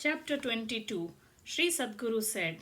Chapter 22. Sri Sadguru said,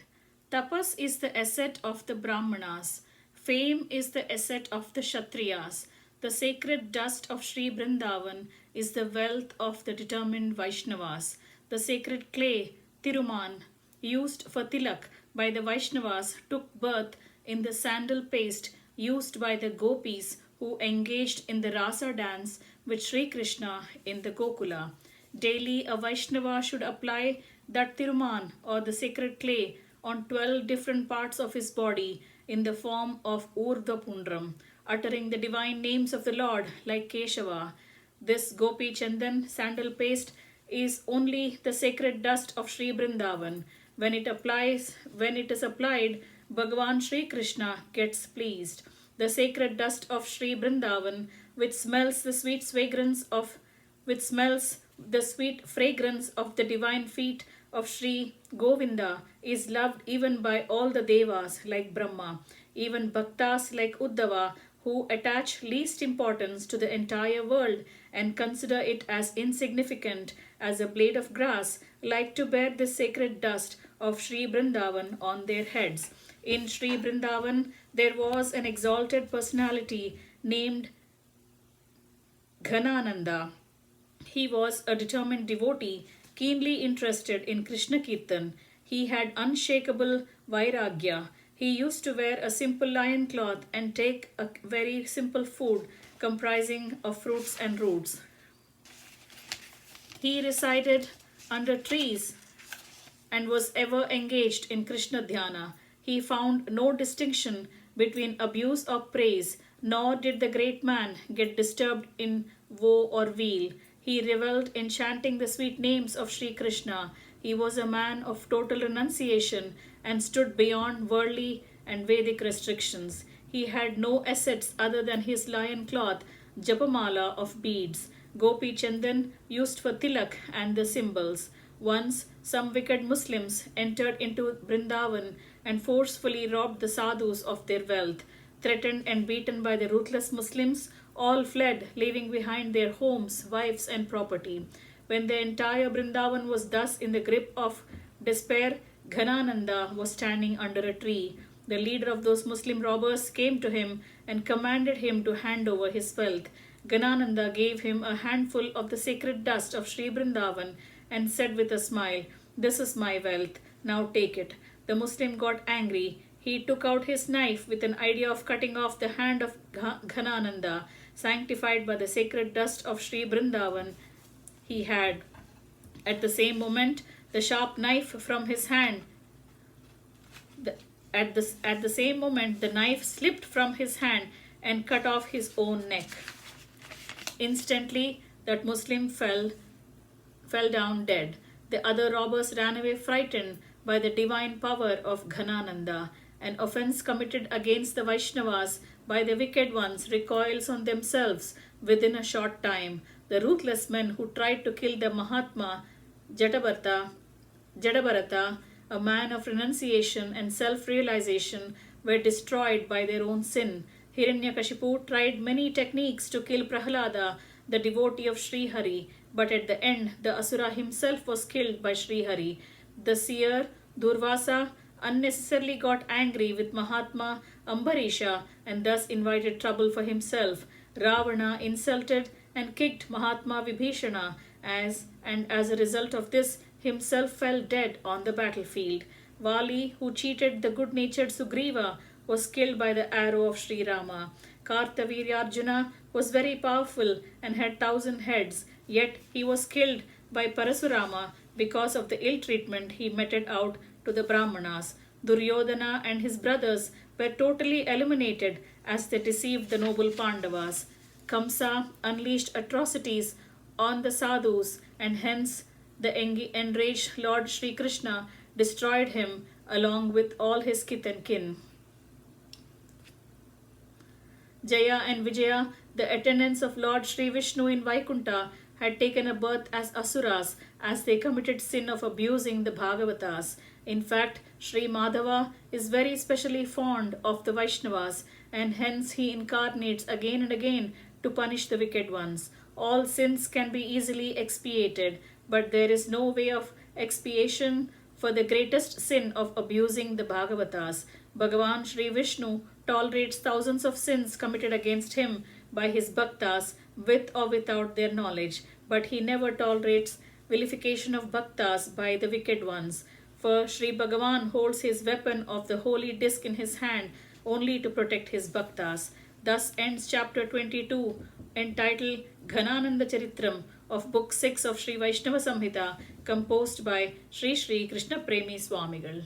Tapas is the asset of the Brahmanas, fame is the asset of the Kshatriyas, the sacred dust of Sri Brindavan is the wealth of the determined Vaishnavas, the sacred clay, Tiruman, used for tilak by the Vaishnavas took birth in the sandal paste used by the gopis who engaged in the rasa dance with Sri Krishna in the Gokula. Daily, a Vaishnava should apply that Tiruman or the sacred clay on 12 different parts of his body in the form of Urdhva Pundram, uttering the divine names of the Lord like Keshava. This Gopi Chandan sandal paste is only the sacred dust of Sri Brindavan. When it is applied, Bhagavan Sri Krishna gets pleased. The sacred dust of Sri Brindavan, which smells the sweet fragrance of the divine feet of Sri Govinda, is loved even by all the devas like Brahma. Even bhaktas like Uddhava, who attach least importance to the entire world and consider it as insignificant as a blade of grass, like to bear the sacred dust of Sri Brindavan on their heads. In Sri Brindavan, there was an exalted personality named Ghanananda. He was a determined devotee, keenly interested in Krishna Kirtan. He had unshakable vairagya. He used to wear a simple lion cloth and take a very simple food comprising of fruits and roots. He resided under trees and was ever engaged in Krishna Dhyana. He found no distinction between abuse or praise, nor did the great man get disturbed in woe or weal. He revelled in chanting the sweet names of Sri Krishna. He was a man of total renunciation and stood beyond worldly and Vedic restrictions. He had no assets other than his lion cloth, Japamala of beads, Gopi Chandan used for tilak and the symbols. Once, some wicked Muslims entered into Brindavan and forcefully robbed the sadhus of their wealth. Threatened and beaten by the ruthless Muslims, all fled, leaving behind their homes, wives, and property. When the entire Brindavan was thus in the grip of despair, Ghanananda was standing under a tree. The leader of those Muslim robbers came to him and commanded him to hand over his wealth. Ghanananda gave him a handful of the sacred dust of Sri Brindavan and said with a smile, "This is my wealth, now take it." The Muslim got angry. He took out his knife with an idea of cutting off the hand of Ghanananda, sanctified by the sacred dust of Sri Brindavan he had. At the same moment, the sharp knife from his hand, at the same moment, the knife slipped from his hand and cut off his own neck. Instantly, that Muslim fell down dead. The other robbers ran away frightened by the divine power of Ghanananda. An offense committed against the Vaishnavas by the wicked ones recoils on themselves within a short time. The ruthless men who tried to kill the Mahatma Jadabharata, a man of renunciation and self-realization, were destroyed by their own sin. Hiranyakashipu tried many techniques to kill Prahlada, the devotee of Sri Hari, but at the end the Asura himself was killed by Sri Hari. The seer Durvasa unnecessarily got angry with Mahatma Ambarisha and thus invited trouble for himself. Ravana insulted and kicked Mahatma Vibhishana as a result of this himself fell dead on the battlefield. Vali, who cheated the good-natured Sugriva, was killed by the arrow of Sri Rama. Kartaviryarjuna was very powerful and had 1,000 heads, yet he was killed by Parasurama because of the ill treatment he meted out to the Brahmanas. Duryodhana and his brothers were totally eliminated as they deceived the noble Pandavas. Kamsa unleashed atrocities on the sadhus, and hence the enraged Lord Sri Krishna destroyed him along with all his kith and kin. Jaya and Vijaya, the attendants of Lord Sri Vishnu in Vaikunta, had taken a birth as asuras as they committed sin of abusing the Bhagavatas. In fact, Sri Madhava is very specially fond of the Vaishnavas, and hence he incarnates again and again to punish the wicked ones. All sins can be easily expiated, but there is no way of expiation for the greatest sin of abusing the Bhagavatas. Bhagavan Shri Vishnu tolerates thousands of sins committed against him by his bhaktas with or without their knowledge, but he never tolerates vilification of bhaktas by the wicked ones. For Sri Bhagavan holds his weapon of the holy disc in his hand only to protect his bhaktas. Thus ends chapter 22, entitled Ghanananda Charitam of Book 6 of Sri Vaishnava Samhita, composed by Shri Krishna Premi Swamigal.